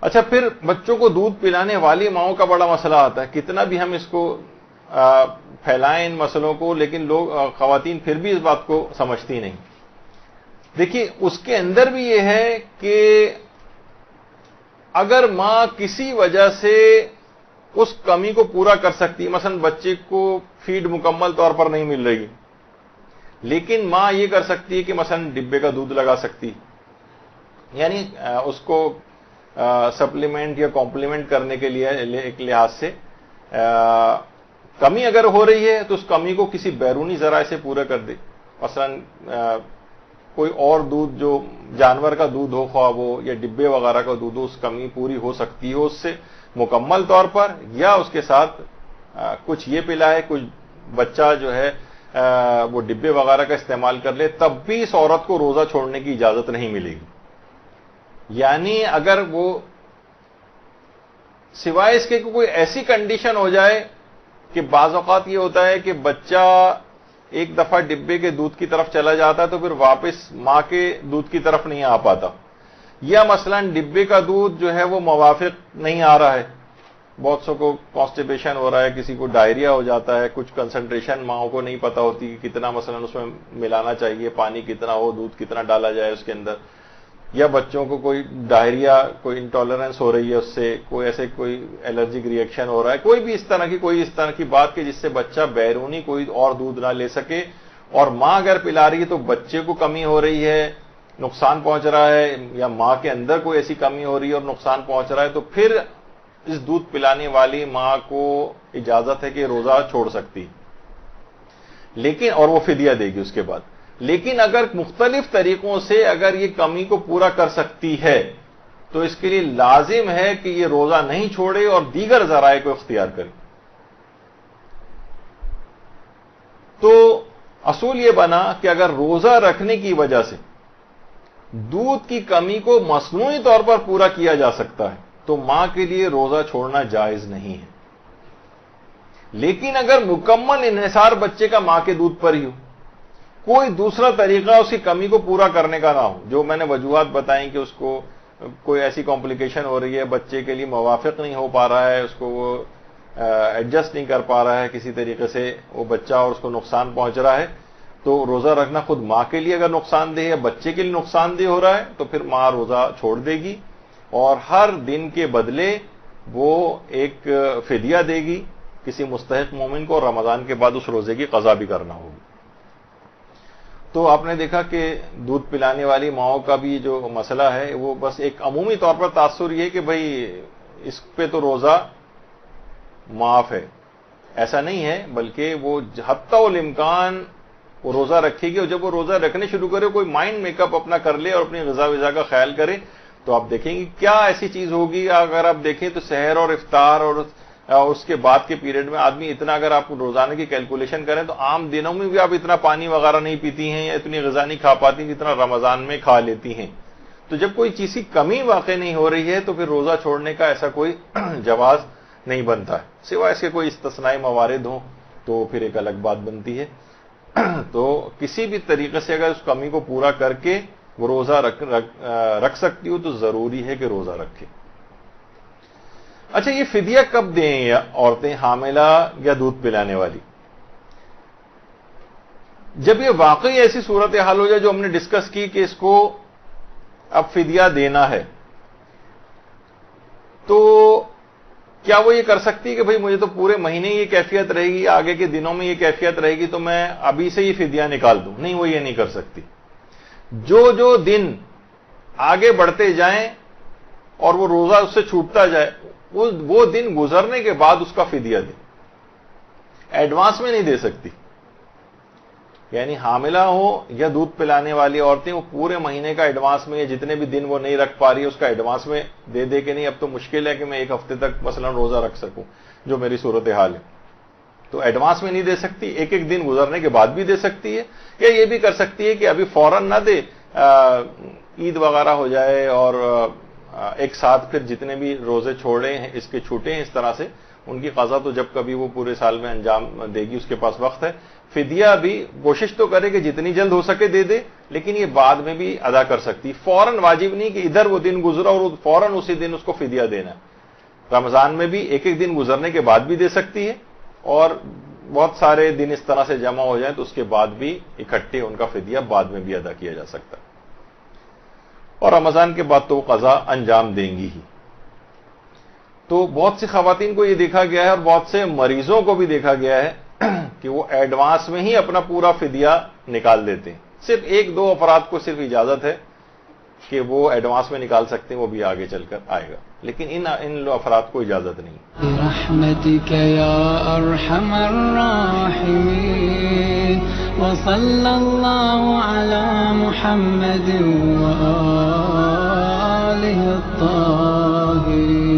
اچھا، پھر بچوں کو دودھ پلانے والی ماؤں کا بڑا مسئلہ آتا ہے. کتنا بھی ہم اس کو پھیلائیں ان مسئلوں کو، لیکن لوگ خواتین پھر بھی اس بات کو سمجھتی نہیں. دیکھیے، اس کے اندر بھی یہ ہے کہ اگر ماں کسی وجہ سے اس کمی کو پورا کر سکتی، مثلا بچے کو فیڈ مکمل طور پر نہیں مل رہی، لیکن ماں یہ کر سکتی ہے کہ مثلا ڈبے کا دودھ لگا سکتی، یعنی اس کو سپلیمنٹ یا کمپلیمنٹ کرنے کے لیے ایک لحاظ سے کمی اگر ہو رہی ہے تو اس کمی کو کسی بیرونی ذرائع سے پورا کر دے. مثلا کوئی اور دودھ جو جانور کا دودھ ہو، خواہ وہ یا ڈبے وغیرہ کا دودھ ہو، اس کمی پوری ہو سکتی ہے اس سے مکمل طور پر، یا اس کے ساتھ کچھ یہ پلائے، کچھ بچہ جو ہے وہ ڈبے وغیرہ کا استعمال کر لے، تب بھی اس عورت کو روزہ چھوڑنے کی اجازت نہیں ملے گی. یعنی اگر وہ سوائے اس کے کوئی ایسی کنڈیشن ہو جائے کہ بعض اوقات یہ ہوتا ہے کہ بچہ ایک دفعہ ڈبے کے دودھ کی طرف چلا جاتا ہے تو پھر واپس ماں کے دودھ کی طرف نہیں آ پاتا، یا مثلا ڈبے کا دودھ جو ہے وہ موافق نہیں آ رہا ہے، بہت سو کو کانسٹیپیشن ہو رہا ہے، کسی کو ڈائریا ہو جاتا ہے، کچھ کنسنٹریشن ماؤں کو نہیں پتا ہوتی کہ کتنا مثلا اس میں ملانا چاہیے، پانی کتنا ہو، دودھ کتنا ڈالا جائے اس کے اندر، یا بچوں کو کوئی ڈائریا، کوئی انٹالرنس ہو رہی ہے اس سے، کوئی الرجک ری ایکشن ہو رہا ہے، کوئی بھی اس طرح کی بات کہ جس سے بچہ بیرونی کوئی اور دودھ نہ لے سکے، اور ماں اگر پلا رہی ہے تو بچے کو کمی ہو رہی ہے، نقصان پہنچ رہا ہے، یا ماں کے اندر کوئی ایسی کمی ہو رہی ہے اور نقصان پہنچ رہا ہے، تو پھر اس دودھ پلانے والی ماں کو اجازت ہے کہ روزہ چھوڑ سکتی، لیکن اور وہ فدیہ دے گی اس کے بعد. لیکن اگر مختلف طریقوں سے اگر یہ کمی کو پورا کر سکتی ہے تو اس کے لیے لازم ہے کہ یہ روزہ نہیں چھوڑے اور دیگر ذرائع کو اختیار کرے. تو اصول یہ بنا کہ اگر روزہ رکھنے کی وجہ سے دودھ کی کمی کو مصنوعی طور پر پورا کیا جا سکتا ہے تو ماں کے لیے روزہ چھوڑنا جائز نہیں ہے. لیکن اگر مکمل انحصار بچے کا ماں کے دودھ پر ہی ہو، کوئی دوسرا طریقہ اس کی کمی کو پورا کرنے کا نہ ہو، جو میں نے وجوہات بتائیں کہ اس کو کوئی ایسی کمپلیکیشن ہو رہی ہے، بچے کے لیے موافق نہیں ہو پا رہا ہے، اس کو وہ ایڈجسٹ نہیں کر پا رہا ہے کسی طریقے سے وہ بچہ، اور اس کو نقصان پہنچ رہا ہے، تو روزہ رکھنا خود ماں کے لیے اگر نقصان دہ ہے یا بچے کے لیے نقصان دہ ہو رہا ہے تو پھر ماں روزہ چھوڑ دے گی، اور ہر دن کے بدلے وہ ایک فدیہ دے گی کسی مستحق مومن کو، اور رمضان کے بعد اس روزے کی قضا بھی کرنا ہوگی. تو آپ نے دیکھا کہ دودھ پلانے والی ماؤں کا بھی جو مسئلہ ہے وہ بس ایک عمومی طور پر تاثر یہ کہ بھئی اس پہ تو روزہ معاف ہے، ایسا نہیں ہے، بلکہ وہ حتی الامکان وہ روزہ رکھے گی، اور جب وہ روزہ رکھنے شروع کرے کوئی مائنڈ میک اپ اپنا کر لے اور اپنی غذا وزا کا خیال کرے تو آپ دیکھیں گے کیا ایسی چیز ہوگی. اگر آپ دیکھیں تو سحر اور افطار اور اس کے بعد کے پیریڈ میں آدمی اتنا، اگر آپ روزانہ کی کیلکولیشن کریں تو عام دنوں میں بھی آپ اتنا پانی وغیرہ نہیں پیتی ہیں یا اتنی غذا نہیں کھا پاتی جتنا رمضان میں کھا لیتی ہیں. تو جب کوئی چیز کی کمی واقع نہیں ہو رہی ہے تو پھر روزہ چھوڑنے کا ایسا کوئی جواز نہیں بنتا ہے، سوائے اس کے کوئی استثنائی موارد ہوں تو پھر ایک الگ بات بنتی ہے. تو کسی بھی طریقے سے اگر اس کمی کو پورا کر کے وہ روزہ رکھ سکتی ہو تو ضروری ہے کہ روزہ رکھے. اچھا، یہ فدیہ کب دیں یا عورتیں حاملہ یا دودھ پلانے والی؟ جب یہ واقعی ایسی صورتحال ہو جائے جو ہم نے ڈسکس کی کہ اس کو اب فدیہ دینا ہے، تو کیا وہ یہ کر سکتی ہے کہ بھئی مجھے تو پورے مہینے یہ کیفیت رہے گی، آگے کے دنوں میں یہ کیفیت رہے گی تو میں ابھی سے یہ فدیہ نکال دوں؟ نہیں، وہ یہ نہیں کر سکتی. جو دن آگے بڑھتے جائیں اور وہ روزہ اس سے چھوٹتا جائے، وہ دن گزرنے کے بعد اس کا فدیہ دے، ایڈوانس میں نہیں دے سکتی. یعنی حاملہ ہو یا دودھ پلانے والی عورتیں وہ پورے مہینے کا ایڈوانس میں، جتنے بھی دن وہ نہیں رکھ پا رہی اس کا ایڈوانس میں دے کہ نہیں اب تو مشکل ہے کہ میں ایک ہفتے تک مثلا روزہ رکھ سکوں جو میری صورتحال ہے، تو ایڈوانس میں نہیں دے سکتی، ایک ایک دن گزرنے کے بعد بھی دے سکتی ہے. یا یہ بھی کر سکتی ہے کہ ابھی فوراً نہ دے، عید وغیرہ ہو جائے اور ایک ساتھ پھر جتنے بھی روزے چھوڑے ہیں اس کے چھوٹے ہیں، اس طرح سے ان کی قضا تو جب کبھی وہ پورے سال میں انجام دے گی اس کے پاس وقت ہے. فدیہ بھی کوشش تو کرے کہ جتنی جلد ہو سکے دے دے، لیکن یہ بعد میں بھی ادا کر سکتی. فوراً واجب نہیں کہ ادھر وہ دن گزرا اور فوراً اسی دن اس کو فدیہ دینا ہے. رمضان میں بھی ایک ایک دن گزرنے کے بعد بھی دے سکتی ہے، اور بہت سارے دن اس طرح سے جمع ہو جائیں تو اس کے بعد بھی اکٹھے ان کا فدیہ بعد میں بھی ادا کیا جا سکتا ہے. اور رمضان کے بعد تو وہ قضا انجام دیں گی ہی. تو بہت سی خواتین کو یہ دیکھا گیا ہے اور بہت سے مریضوں کو بھی دیکھا گیا ہے کہ وہ ایڈوانس میں ہی اپنا پورا فدیہ نکال دیتے ہیں. صرف ایک دو افراد کو صرف اجازت ہے کہ وہ ایڈوانس میں نکال سکتے ہیں، وہ بھی آگے چل کر آئے گا، لیکن ان افراد کو اجازت نہیں. برحمتک یا ارحم الراحمین وصلی اللہ علی محمد وآلہ الطاہرین.